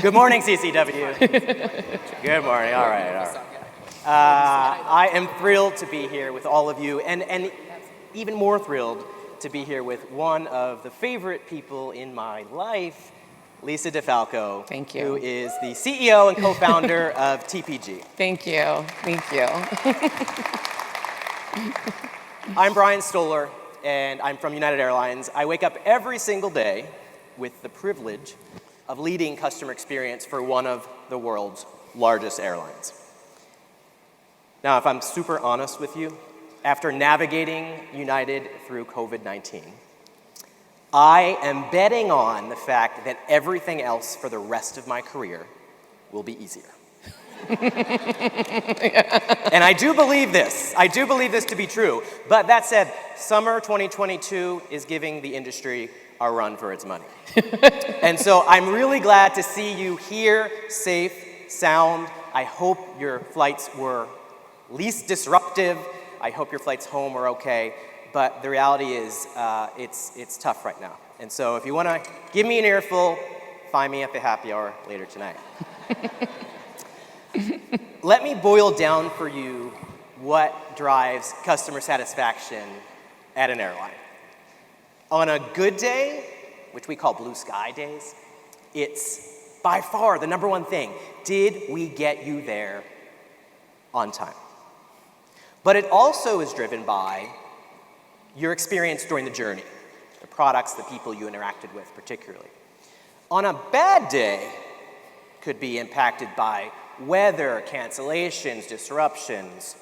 Good morning, CCW. Good morning. All right. I am thrilled to be here with all of you, and even more thrilled to be here with one of the favorite people in my life, Lisa DeFalco. Thank you. Who is the CEO and co-founder of TPG. Thank you. I'm Brian Stoller, and I'm from United Airlines. I wake up every single day with the privilege of leading customer experience for one of the world's largest airlines. Now, if I'm super honest with you, after navigating United through COVID-19, I am betting on the fact that everything else for the rest of my career will be easier. And I do believe this. I do believe this to be true. But that said, summer 2022 is giving the industry a run for its money. And so I'm really glad to see you here, safe, sound. I hope your flights were least disruptive. I hope your flights home are okay. But the reality is, it's tough right now. And so if you want to give me an earful, find me at the happy hour later tonight. Let me boil down for you what drives customer satisfaction at an airline. On a good day, which we call blue sky days, it's by far the number one thing. Did we get you there on time? But it also is driven by your experience during the journey, the products, the people you interacted with particularly. On a bad day, could be impacted by weather, cancellations, disruptions.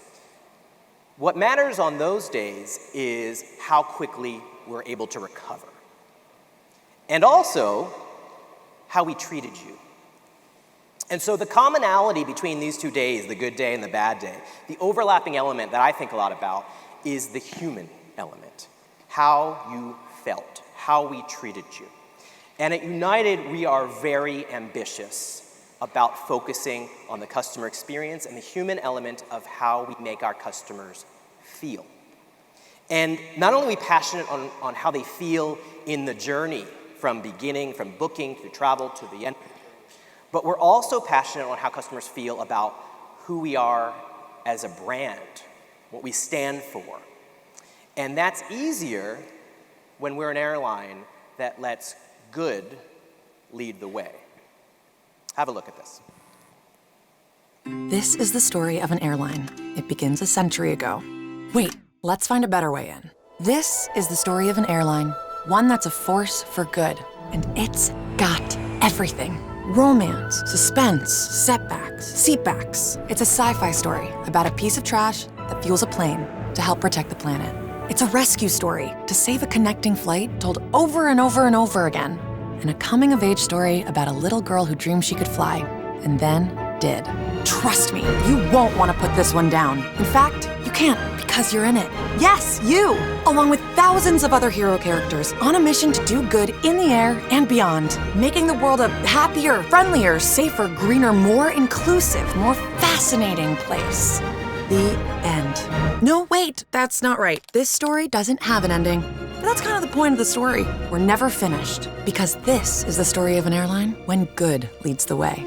What matters on those days is how quickly we're able to recover. And also, how we treated you. And so the commonality between these 2 days, the good day and the bad day, the overlapping element that I think a lot about is the human element. How you felt, how we treated you. And at United, we are very ambitious about focusing on the customer experience and the human element of how we make our customers feel. And not only are we passionate on how they feel in the journey from booking to travel to the end, but we're also passionate on how customers feel about who we are as a brand, what we stand for. And that's easier when we're an airline that lets good lead the way. Have a look at this. This is the story of an airline. It begins a century ago. Wait, let's find a better way in. This is the story of an airline, one that's a force for good. And it's got everything. Romance, suspense, setbacks, seatbacks. It's a sci-fi story about a piece of trash that fuels a plane to help protect the planet. It's a rescue story to save a connecting flight told over and over and over again. And a coming-of-age story about a little girl who dreamed she could fly, and then did. Trust me, you won't want to put this one down. In fact, you can't, because you're in it. Yes, you! Along with thousands of other hero characters on a mission to do good in the air and beyond, making the world a happier, friendlier, safer, greener, more inclusive, more fascinating place. The end. No, wait, that's not right. This story doesn't have an ending. But that's kind of the point of the story. We're never finished, because this is the story of an airline when good leads the way.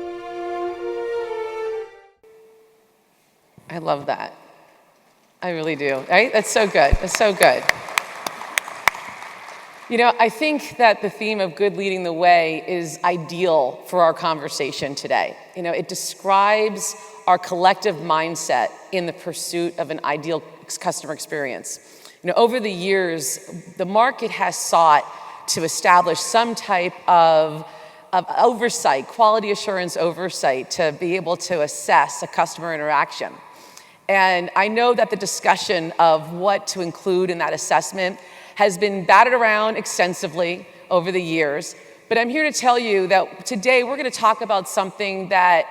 I love that. I really do, right? That's so good. That's so good. You know, I think that the theme of good leading the way is ideal for our conversation today. You know, it describes our collective mindset in the pursuit of an ideal customer experience. You know, over the years, the market has sought to establish some type of oversight, quality assurance oversight, to be able to assess a customer interaction. And I know that the discussion of what to include in that assessment has been batted around extensively over the years. But I'm here to tell you that today we're going to talk about something that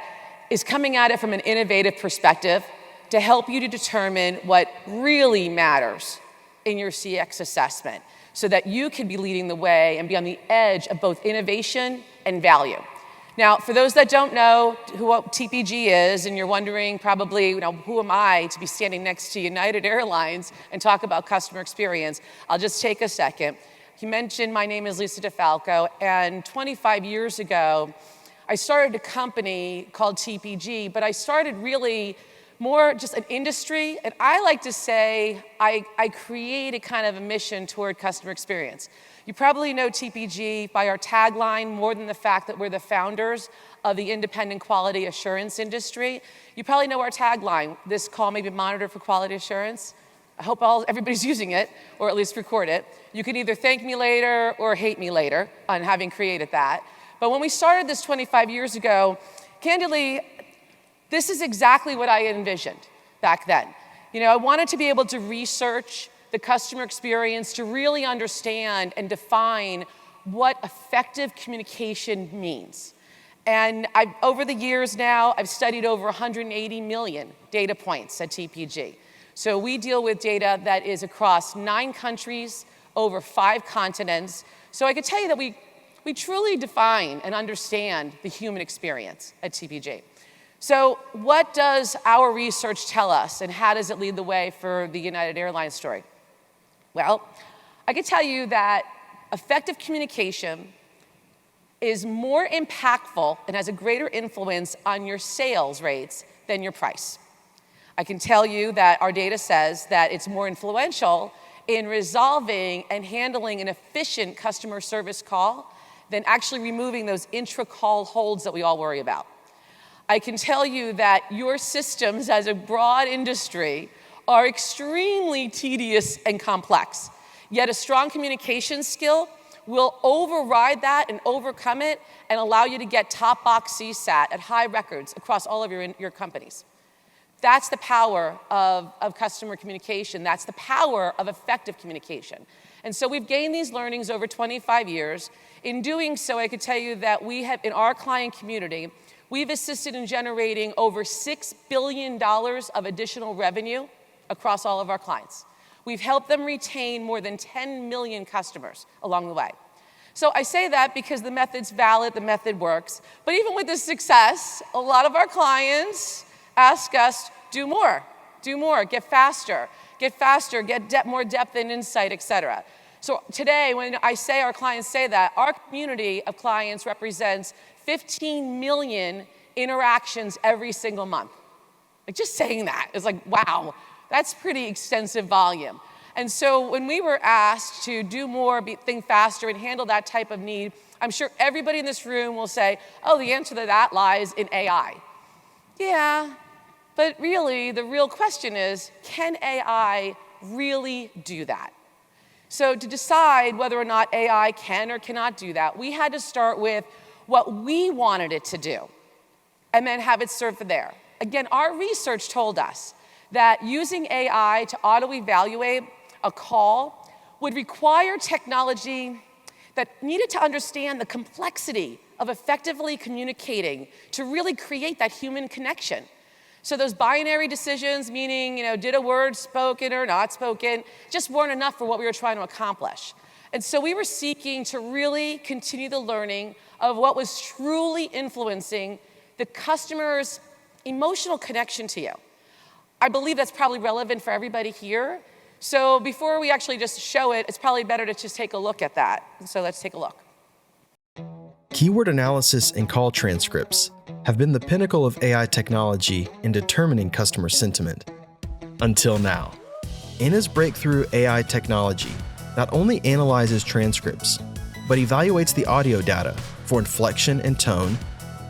is coming at it from an innovative perspective to help you to determine what really matters in your CX assessment so that you can be leading the way and be on the edge of both innovation and value. Now, for those that don't know what TPG is, and you're wondering probably, you know, who am I to be standing next to United Airlines and talk about customer experience, I'll just take a second. You mentioned my name is Lisa DeFalco, and 25 years ago, I started a company called TPG, but I started really more just an industry, and I like to say I created kind of a mission toward customer experience. You probably know TPG by our tagline, more than the fact that we're the founders of the independent quality assurance industry. You probably know our tagline, this call may be monitored for quality assurance. I hope everybody's using it, or at least record it. You can either thank me later or hate me later on having created that. But when we started this 25 years ago, candidly, this is exactly what I envisioned back then. I wanted to be able to research the customer experience to really understand and define what effective communication means. And over the years now, I've studied over 180 million data points at TPG. So we deal with data that is across 9 countries, over 5 continents. So I could tell you that we truly define and understand the human experience at TPG. So what does our research tell us, and how does it lead the way for the United Airlines story? Well, I can tell you that effective communication is more impactful and has a greater influence on your sales rates than your price. I can tell you that our data says that it's more influential in resolving and handling an efficient customer service call than actually removing those intra-call holds that we all worry about. I can tell you that your systems as a broad industry are extremely tedious and complex, yet a strong communication skill will override that and overcome it and allow you to get top box CSAT at high records across all of your companies. That's the power of customer communication. That's the power of effective communication. And so we've gained these learnings over 25 years. In doing so, I could tell you that we have, in our client community, we've assisted in generating over $6 billion of additional revenue across all of our clients. We've helped them retain more than 10 million customers along the way. So I say that because the method's valid, the method works. But even with this success, a lot of our clients ask us, do more, get faster, get more depth and insight, et cetera. So today, when I say our clients say that, our community of clients represents 15 million interactions every single month. Like, just saying that is like, wow, that's pretty extensive volume. And so when we were asked to do more, think faster, and handle that type of need, I'm sure everybody in this room will say, oh, the answer to that lies in AI. Yeah, but really, the real question is, can AI really do that? So to decide whether or not AI can or cannot do that, we had to start with what we wanted it to do, and then have it serve there. Again, our research told us that using AI to auto-evaluate a call would require technology that needed to understand the complexity of effectively communicating to really create that human connection. So those binary decisions, meaning, did a word spoken or not spoken, just weren't enough for what we were trying to accomplish. And so we were seeking to really continue the learning of what was truly influencing the customer's emotional connection to you. I believe that's probably relevant for everybody here. So before we actually just show it, it's probably better to just take a look at that. So let's take a look. Keyword analysis and call transcripts have been the pinnacle of AI technology in determining customer sentiment. Until now. Anna's breakthrough AI technology not only analyzes transcripts, but evaluates the audio data for inflection and tone,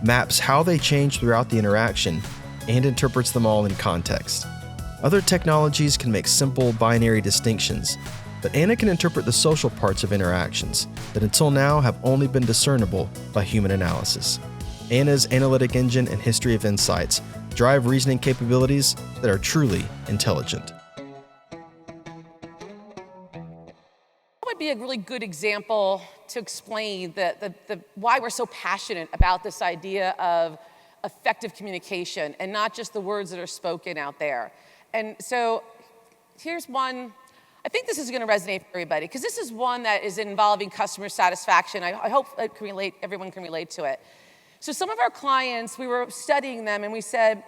maps how they change throughout the interaction, and interprets them all in context. Other technologies can make simple binary distinctions, but Anna can interpret the social parts of interactions that until now have only been discernible by human analysis. Anna's analytic engine and history of insights drive reasoning capabilities that are truly intelligent. That would be a really good example to explain why we're so passionate about this idea of effective communication and not just the words that are spoken out there. And so here's one. I think this is going to resonate for everybody because this is one that is involving customer satisfaction. I hope everyone can relate to it. So some of our clients, we were studying them and we said,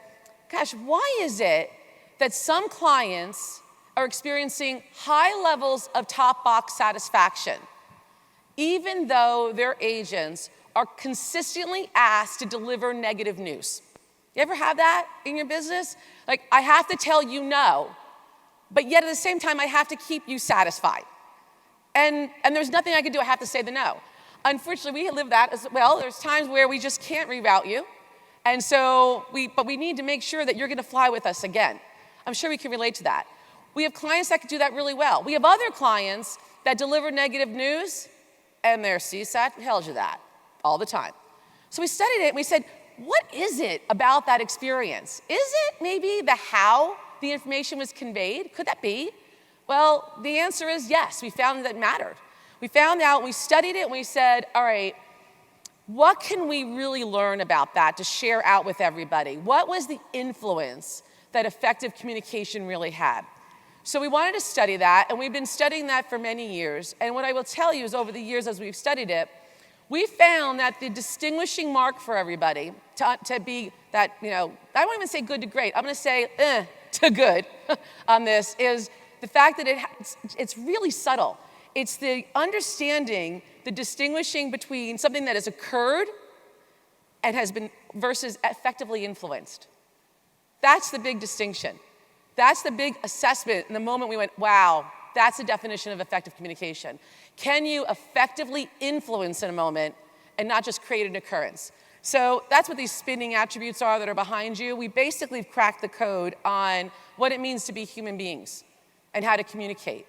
gosh, why is it that some clients are experiencing high levels of top box satisfaction, even though their agents are consistently asked to deliver negative news. You ever have that in your business? Like, I have to tell you no, but yet at the same time, I have to keep you satisfied. And there's nothing I can do, I have to say the no. Unfortunately, we live that as well. There's times where we just can't reroute you. And so, but we need to make sure that you're gonna fly with us again. I'm sure we can relate to that. We have clients that can do that really well. We have other clients that deliver negative news, and their CSAT tells you that all the time. So we studied it, and we said, what is it about that experience? Is it maybe the how the information was conveyed? Could that be? Well, the answer is yes. We found that it mattered. We found out, we studied it, and we said, all right, what can we really learn about that to share out with everybody? What was the influence that effective communication really had? So we wanted to study that, and we've been studying that for many years. And what I will tell you is over the years as we've studied it, we found that the distinguishing mark for everybody to be that, I won't even say good to great, I'm gonna say to good on this, is the fact that it's really subtle. It's the understanding, the distinguishing between something that has occurred and has been versus effectively influenced. That's the big distinction. That's the big assessment in the moment we went, wow, that's the definition of effective communication. Can you effectively influence in a moment and not just create an occurrence? So that's what these spinning attributes are that are behind you. We basically have cracked the code on what it means to be human beings and how to communicate.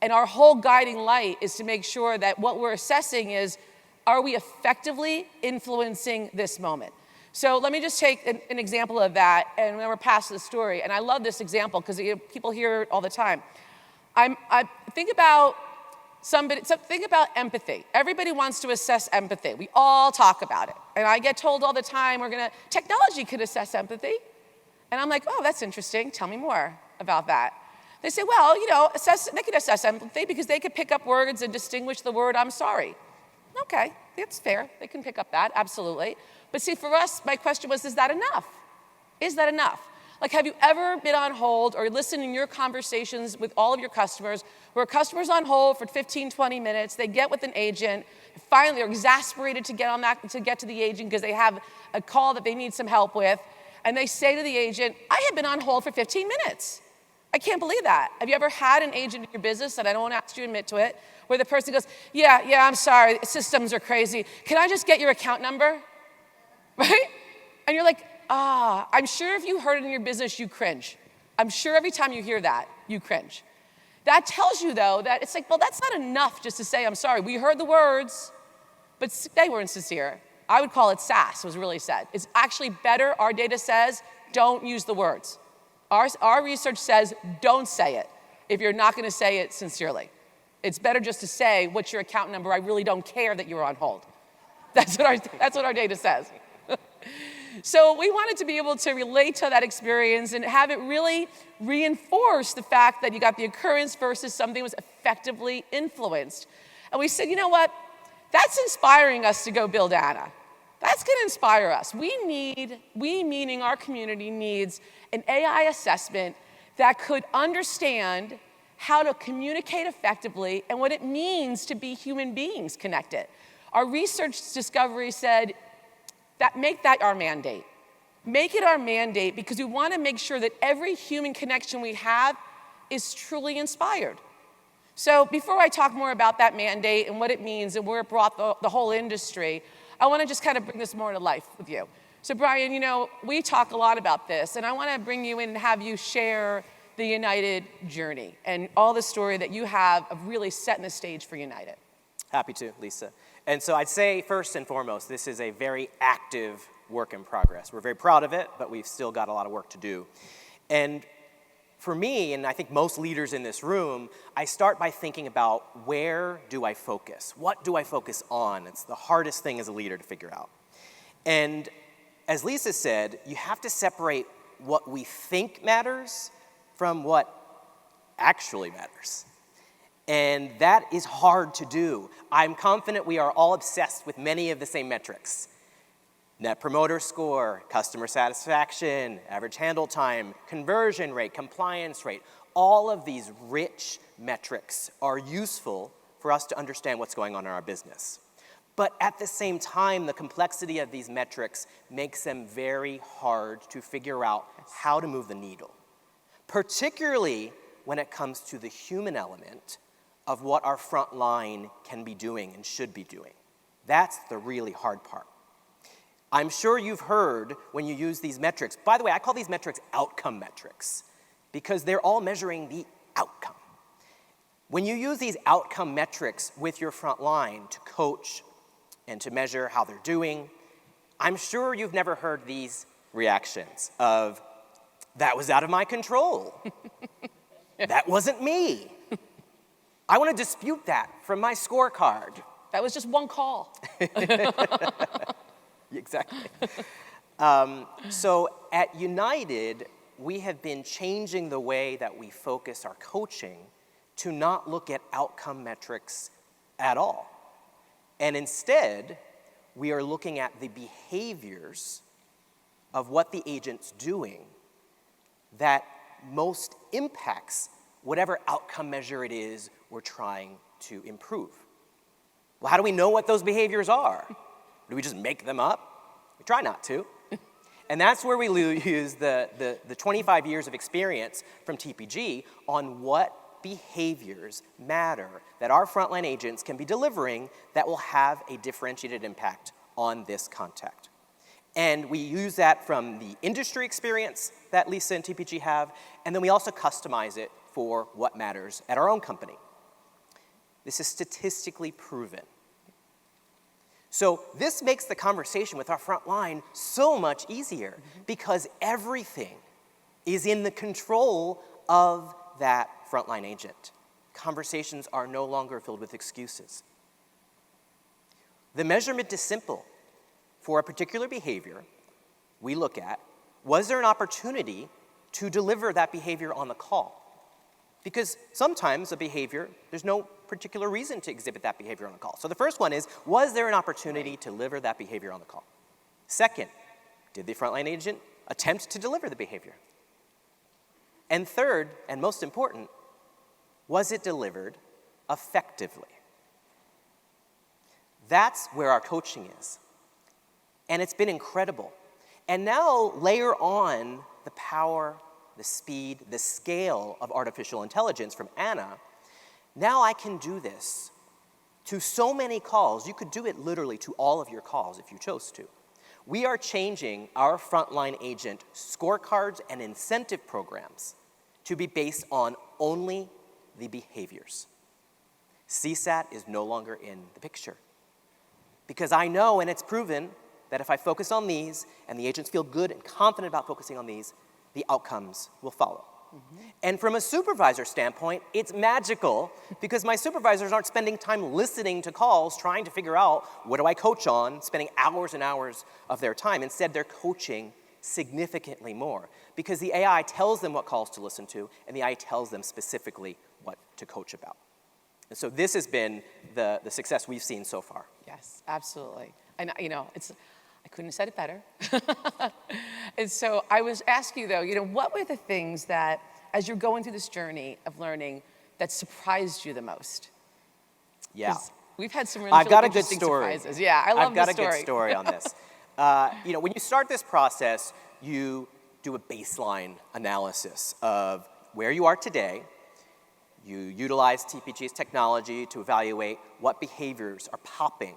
And our whole guiding light is to make sure that what we're assessing is, are we effectively influencing this moment? So let me just take an example of that, and then we're past the story. And I love this example because people hear it all the time. Think about empathy. Everybody wants to assess empathy. We all talk about it. And I get told all the time, technology could assess empathy. And I'm like, oh, that's interesting. Tell me more about that. They say, well, they could assess empathy because they could pick up words and distinguish the word I'm sorry. Okay, that's fair. They can pick up that, absolutely. But see, for us, my question was, is that enough? Is that enough? Like, have you ever been on hold or listened in your conversations with all of your customers where a customer's on hold for 15, 20 minutes, they get with an agent, finally they're exasperated to get to the agent because they have a call that they need some help with, and they say to the agent, I have been on hold for 15 minutes. I can't believe that. Have you ever had an agent in your business, and I don't want to ask you to admit to it, where the person goes, yeah, I'm sorry, systems are crazy. Can I just get your account number? Right? And you're like, I'm sure if you heard it in your business, you cringe. I'm sure every time you hear that, you cringe. That tells you, though, that it's like, well, that's not enough just to say, I'm sorry. We heard the words, but they weren't sincere. I would call it sass, was really said. It's actually better, our data says, don't use the words. Our research says don't say it if you're not going to say it sincerely. It's better just to say, what's your account number? I really don't care that you were on hold. That's what our data says. So we wanted to be able to relate to that experience and have it really reinforce the fact that you got the occurrence versus something was effectively influenced. And we said, you know what? That's inspiring us to go build Anna. That's going to inspire us. We meaning our community needs an AI assessment that could understand how to communicate effectively and what it means to be human beings connected. Our research discovery said that make that our mandate. Make it our mandate because we want to make sure that every human connection we have is truly inspired. So before I talk more about that mandate and what it means and where it brought the whole industry, I want to just kind of bring this more to life with you. So Brian, we talk a lot about this, and I want to bring you in and have you share the United journey and all the story that you have of really setting the stage for United. Happy to, Lisa. And so I'd say first and foremost, this is a very active work in progress. We're very proud of it, but we've still got a lot of work to do. And for me, and I think most leaders in this room, I start by thinking about where do I focus? What do I focus on? It's the hardest thing as a leader to figure out. And as Lisa said, you have to separate what we think matters from what actually matters. And that is hard to do. I'm confident we are all obsessed with many of the same metrics. Net Promoter Score, customer satisfaction, average handle time, conversion rate, compliance rate. All of these rich metrics are useful for us to understand what's going on in our business. But at the same time, the complexity of these metrics makes them very hard to figure out how to move the needle, particularly when it comes to the human element of what our front line can be doing and should be doing. That's the really hard part. I'm sure you've heard when you use these metrics, by the way, I call these metrics outcome metrics because they're all measuring the outcome. When you use these outcome metrics with your front line to coach and to measure how they're doing, I'm sure you've never heard these reactions of, that was out of my control. That wasn't me. I want to dispute that from my scorecard. That was just one call. Exactly. So at United, we have been changing the way that we focus our coaching to not look at outcome metrics at all. And instead, we are looking at the behaviors of what the agent's doing that most impacts whatever outcome measure it is we're trying to improve. Well, how do we know what those behaviors are? Do we just make them up? We try not to. And that's where we use the 25 years of experience from TPG on what behaviors matter that our frontline agents can be delivering that will have a differentiated impact on this contact. And we use that from the industry experience that Lisa and TPG have, and then we also customize it for what matters at our own company. This is statistically proven. So this makes the conversation with our front line so much easier because everything is in the control of that frontline agent. Conversations are no longer filled with excuses. The measurement is simple. For a particular behavior, we look at, was there an opportunity to deliver that behavior on the call? Because sometimes a behavior, there's no particular reason to exhibit that behavior on the call. So the first one is, was there an opportunity to deliver that behavior on the call? Second, did the frontline agent attempt to deliver the behavior? And third, and most important, was it delivered effectively? That's where our coaching is. And it's been incredible. And now layer on the power, the speed, the scale of artificial intelligence from Anna. Now I can do this to so many calls. You could do it literally to all of your calls if you chose to. We are changing our frontline agent scorecards and incentive programs to be based on only the behaviors. CSAT is no longer in the picture. Because I know, and it's proven, that if I focus on these and the agents feel good and confident about focusing on these, the outcomes will follow. And from a supervisor standpoint, it's magical because my supervisors aren't spending time listening to calls, trying to figure out what do I coach on, spending hours and hours of their time. Instead, they're coaching significantly more because the AI tells them what calls to listen to and the AI tells them specifically what to coach about. And so this has been the success we've seen so far. Yes, absolutely. And I couldn't have said it better. And so I was asking you though, what were the things that, as you're going through this journey of learning, that surprised you the most? Yeah. We've had some really I've got a good interesting story. surprises. Yeah, I love the story. I've got a good story on this. When you start this process, you do a baseline analysis of where you are today. You utilize TPG's technology to evaluate what behaviors are popping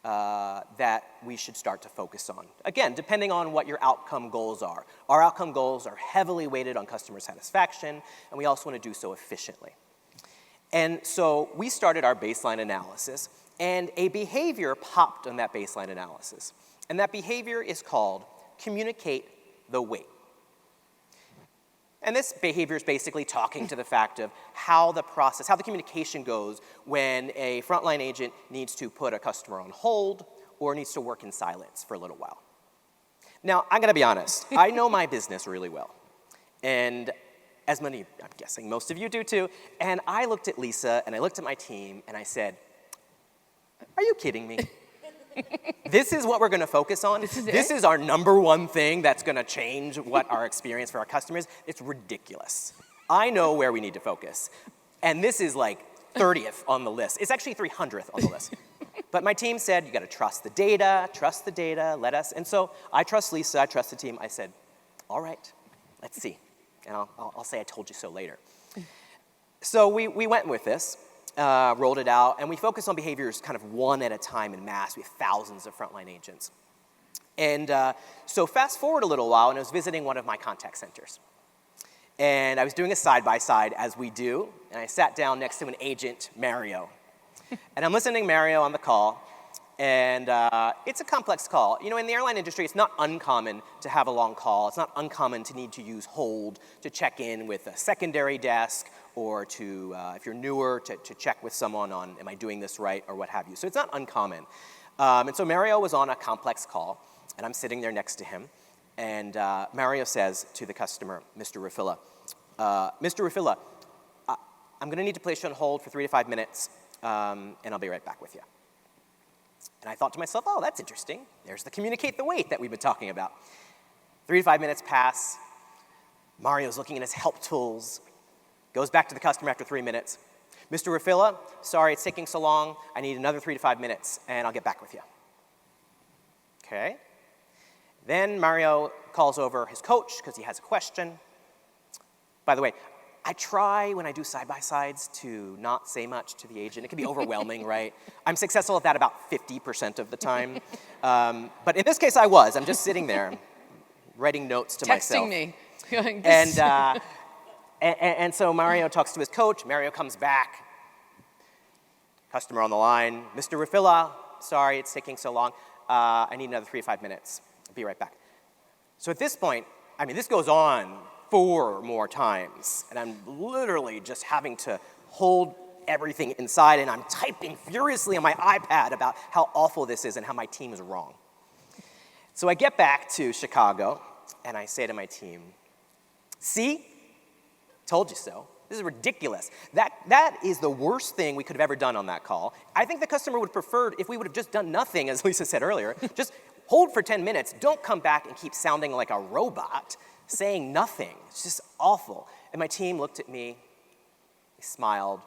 that we should start to focus on. Again, depending on what your outcome goals are. Our outcome goals are heavily weighted on customer satisfaction, and we also want to do so efficiently. And so we started our baseline analysis, and a behavior popped on that baseline analysis. And that behavior is called communicate the wait. And this behavior is basically talking to the fact of how the process, how the communication goes when a frontline agent needs to put a customer on hold or needs to work in silence for a little while. Now, I'm going to be honest. I know my business really well. And as many, I'm guessing most of you do too. And I looked at Lisa and I looked at my team and I said, are you kidding me? This is what we're going to focus on. This is our number one thing that's going to change what our experience for our customers. It's ridiculous. I know where we need to focus. And this is like 30th on the list. It's actually 300th on the list. But my team said, you got to trust the data, let us. And so I trust Lisa, I trust the team. I said, all right, let's see. And I'll say I told you so later. So we went with this, rolled it out, and we focused on behaviors kind of one at a time in mass. We have thousands of frontline agents. And so fast forward a little while, and I was visiting one of my contact centers. And I was doing a side-by-side, as we do, and I sat down next to an agent, Mario. And I'm listening to Mario on the call, and it's a complex call. You know, in the airline industry, it's not uncommon to have a long call. It's not uncommon to need to use hold to check in with a secondary desk, or to, if you're newer, to check with someone on, am I doing this right, or what have you. So it's not uncommon. And so Mario was on a complex call, and I'm sitting there next to him, and Mario says to the customer, Mr. Rafilla, Mr. Rafilla, I'm going to need to place you on hold for 3 to 5 minutes, and I'll be right back with you. And I thought to myself, oh, that's interesting. There's the communicate the wait that we've been talking about. 3 to 5 minutes pass. Mario's looking at his help tools, goes back to the customer after 3 minutes. Mr. Rafilla, sorry it's taking so long. I need another 3 to 5 minutes, and I'll get back with you. Okay. Then Mario calls over his coach because he has a question. By the way, I try when I do side-by-sides to not say much to the agent. It can be overwhelming, right? I'm successful at that about 50% of the time. But in this case, I was. I'm just sitting there writing notes to myself. Texting me. And so Mario talks to his coach. Mario comes back. Customer on the line. Mr. Rafilla, sorry it's taking so long. I need another 3 to 5 minutes. I'll be right back. So at this point, I mean, this goes on 4 more times, and I'm literally just having to hold everything inside, and I'm typing furiously on my iPad about how awful this is and how my team is wrong. So I get back to Chicago, and I say to my team, see? Told you so. This is ridiculous. That is the worst thing we could have ever done on that call. I think the customer would have preferred if we would have just done nothing, as Lisa said earlier. Just hold for 10 minutes. Don't come back and keep sounding like a robot, saying nothing. It's just awful. And my team looked at me, they smiled,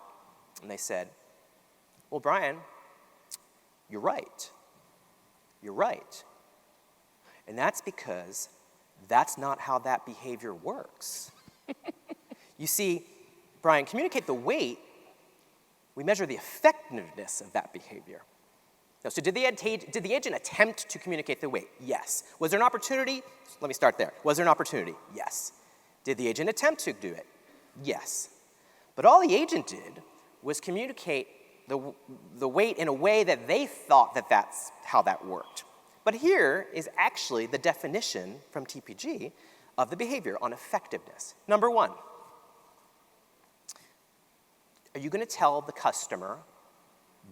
and they said, well, Brian, you're right. You're right. And that's because that's not how that behavior works. You see, Brian, communicate the wait, we measure the effectiveness of that behavior. Now, so did the agent attempt to communicate the wait? Yes. Was there an opportunity? Let me start there. Was there an opportunity? Yes. Did the agent attempt to do it? Yes. But all the agent did was communicate the wait in a way that they thought that that's how that worked. But here is actually the definition from TPG of the behavior on effectiveness. Number 1, are you going to tell the customer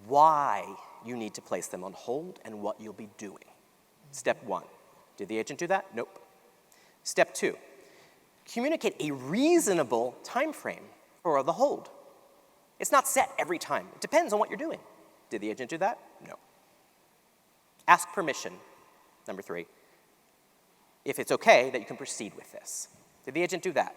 why you need to place them on hold and what you'll be doing? Step 1. Did the agent do that? Nope. Step 2. Communicate a reasonable time frame for the hold. It's not set every time. It depends on what you're doing. Did the agent do that? No. Ask permission, number 3, if it's okay that you can proceed with this. Did the agent do that?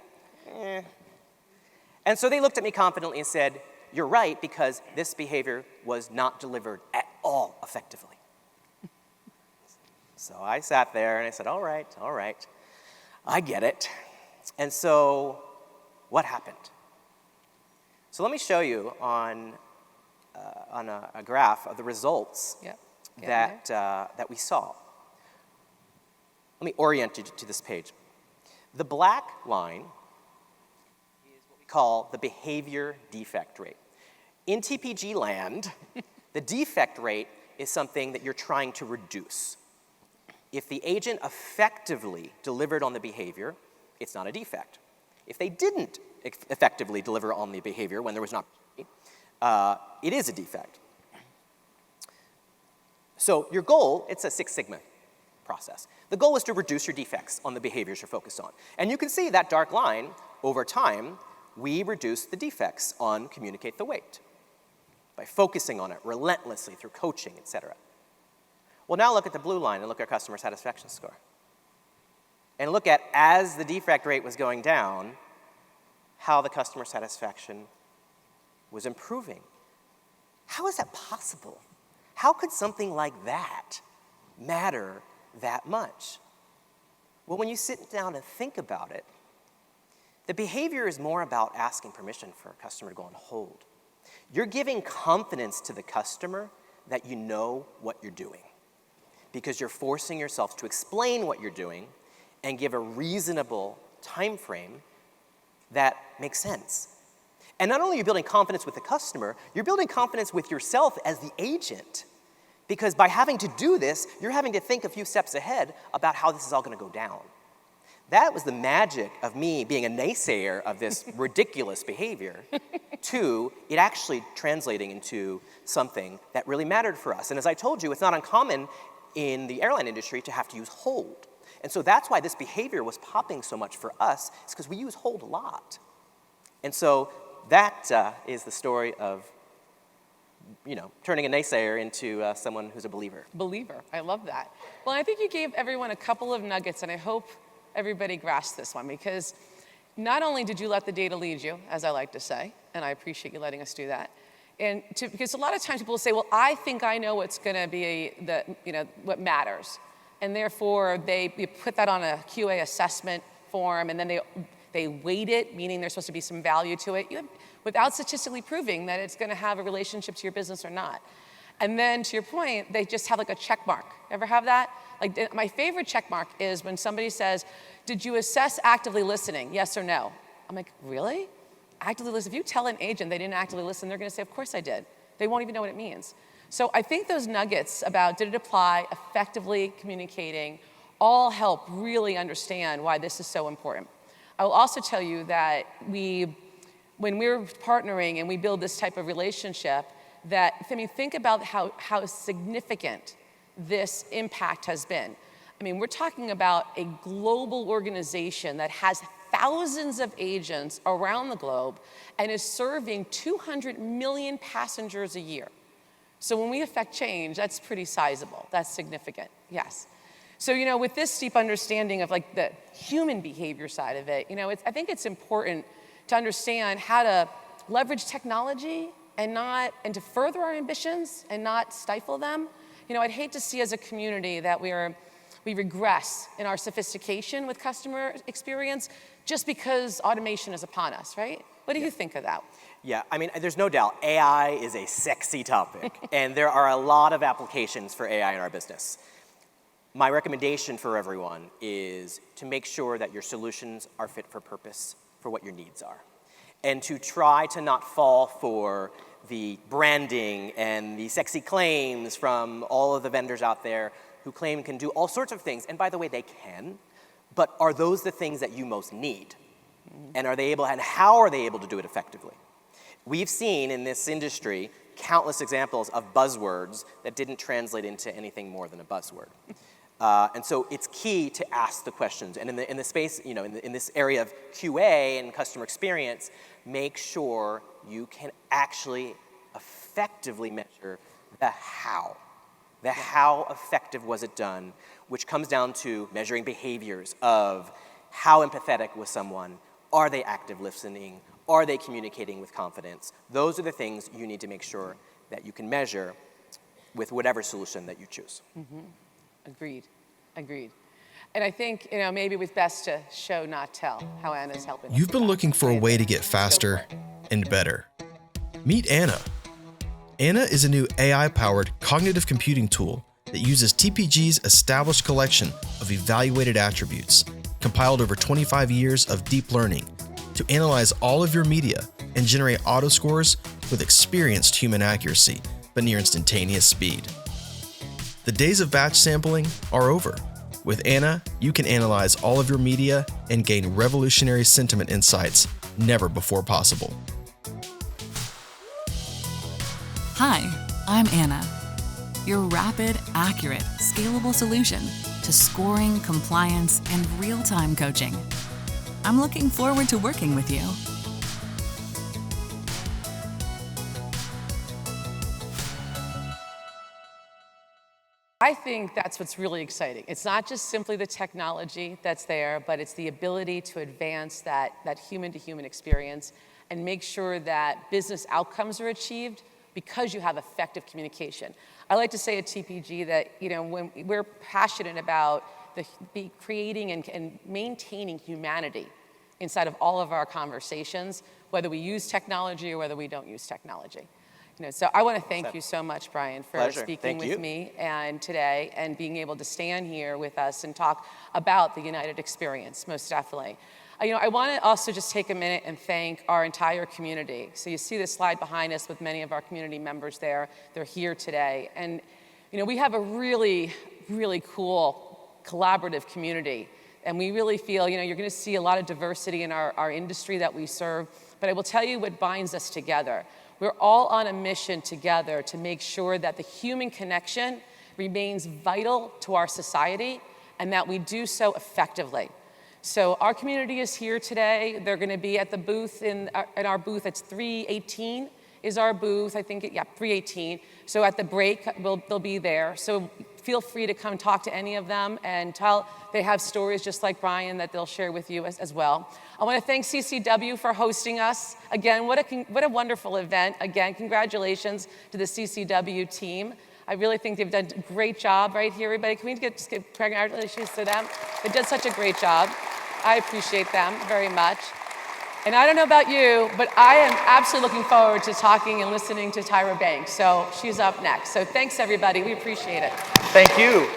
And so they looked at me confidently and said, you're right, because this behavior was not delivered at all effectively. So I sat there and I said, all right, I get it. And so what happened? So let me show you on a graph of the results that we saw. Let me orient you to this page. The black line is what we call the behavior defect rate. In TPG land, the defect rate is something that you're trying to reduce. If the agent effectively delivered on the behavior, it's not a defect. If they didn't effectively deliver on the behavior when there was an opportunity, it is a defect. So your goal, it's a Six Sigma process. The goal is to reduce your defects on the behaviors you're focused on. And you can see that dark line, over time, we reduce the defects on communicate the wait by focusing on it relentlessly through coaching, et cetera. Well, now look at the blue line and look at our customer satisfaction score. And look at, as the defect rate was going down, how the customer satisfaction was improving. How is that possible? How could something like that matter that much? Well, when you sit down and think about it, the behavior is more about asking permission for a customer to go on hold. You're giving confidence to the customer that you know what you're doing, because you're forcing yourself to explain what you're doing and give a reasonable time frame that makes sense. And not only are you building confidence with the customer, you're building confidence with yourself as the agent. Because by having to do this, you're having to think a few steps ahead about how this is all going to go down. That was the magic of me being a naysayer of this ridiculous behavior to it actually translating into something that really mattered for us. And as I told you, it's not uncommon in the airline industry to have to use hold. And so that's why this behavior was popping so much for us, is because we use hold a lot. And so that is the story of, turning a naysayer into someone who's a believer. Believer, I love that. Well, I think you gave everyone a couple of nuggets, and I hope everybody grasped this one, because not only did you let the data lead you, as I like to say, and I appreciate you letting us do that, because a lot of times people will say, well, I think I know what's going to be what matters. And therefore, you put that on a QA assessment form, and then they weight it, meaning there's supposed to be some value to it, without statistically proving that it's going to have a relationship to your business or not. And then, to your point, they just have like a check mark. Ever have that? Like, my favorite check mark is when somebody says, did you assess actively listening, yes or no? I'm like, really? Actively listen? If you tell an agent they didn't actively listen, they're going to say, of course I did. They won't even know what it means. So I think those nuggets about did it apply, effectively communicating, all help really understand why this is so important. I will also tell you that when we're partnering and we build this type of relationship, think about how significant this impact has been. I mean, we're talking about a global organization that has thousands of agents around the globe and is serving 200 million passengers a year. So when we affect change, that's pretty sizable. That's significant, yes. So, with this deep understanding of like the human behavior side of it, I think it's important to understand how to leverage technology and to further our ambitions and not stifle them. I'd hate to see as a community that we regress in our sophistication with customer experience just because automation is upon us, right? What do you think of that? Yeah, I mean, there's no doubt AI is a sexy topic, and there are a lot of applications for AI in our business. My recommendation for everyone is to make sure that your solutions are fit for purpose for what your needs are, and to try to not fall for the branding and the sexy claims from all of the vendors out there who claim can do all sorts of things. And by the way, they can, but are those the things that you most need? And how are they able to do it effectively? We've seen in this industry countless examples of buzzwords that didn't translate into anything more than a buzzword. And so it's key to ask the questions. And in the space, in this area of QA and customer experience, make sure you can actually effectively measure the how. The how effective was it done, which comes down to measuring behaviors of how empathetic was someone, are they active listening, are they communicating with confidence? Those are the things you need to make sure that you can measure with whatever solution that you choose. Mm-hmm. Agreed. And I think, maybe it's best to show, not tell, how Anna's helping. You've been looking for a way to get faster and better. Meet Anna. Anna is a new AI-powered cognitive computing tool that uses TPG's established collection of evaluated attributes, compiled over 25 years of deep learning, to analyze all of your media and generate auto scores with experienced human accuracy, but near instantaneous speed. The days of batch sampling are over. With Anna, you can analyze all of your media and gain revolutionary sentiment insights never before possible. Hi, I'm Anna, your rapid, accurate, scalable solution to scoring, compliance, and real-time coaching. I'm looking forward to working with you. I think that's what's really exciting. It's not just simply the technology that's there, but it's the ability to advance that human-to-human experience and make sure that business outcomes are achieved because you have effective communication. I like to say at TPG that, when we're passionate about creating and maintaining humanity inside of all of our conversations, whether we use technology or whether we don't use technology. So I want to thank you so much, Brian, for speaking with me and today and being able to stand here with us and talk about the United experience, most definitely. I want to also just take a minute and thank our entire community. So you see this slide behind us with many of our community members there. They're here today. And, we have a really, really cool collaborative community. And we really feel, you're going to see a lot of diversity in our industry that we serve. But I will tell you what binds us together. We're all on a mission together to make sure that the human connection remains vital to our society and that we do so effectively. So our community is here today. They're going to be at the booth in our booth. It's 318 is our booth. I think, 318. So at the break, they'll be there. So feel free to come talk to any of them and they have stories just like Brian that they'll share with you as well. I want to thank CCW for hosting us. Again, what a wonderful event. Again, congratulations to the CCW team. I really think they've done a great job right here, everybody. Can we just give congratulations to them? They did such a great job. I appreciate them very much. And I don't know about you, but I am absolutely looking forward to talking and listening to Tyra Banks. So she's up next. So thanks, everybody. We appreciate it. Thank you.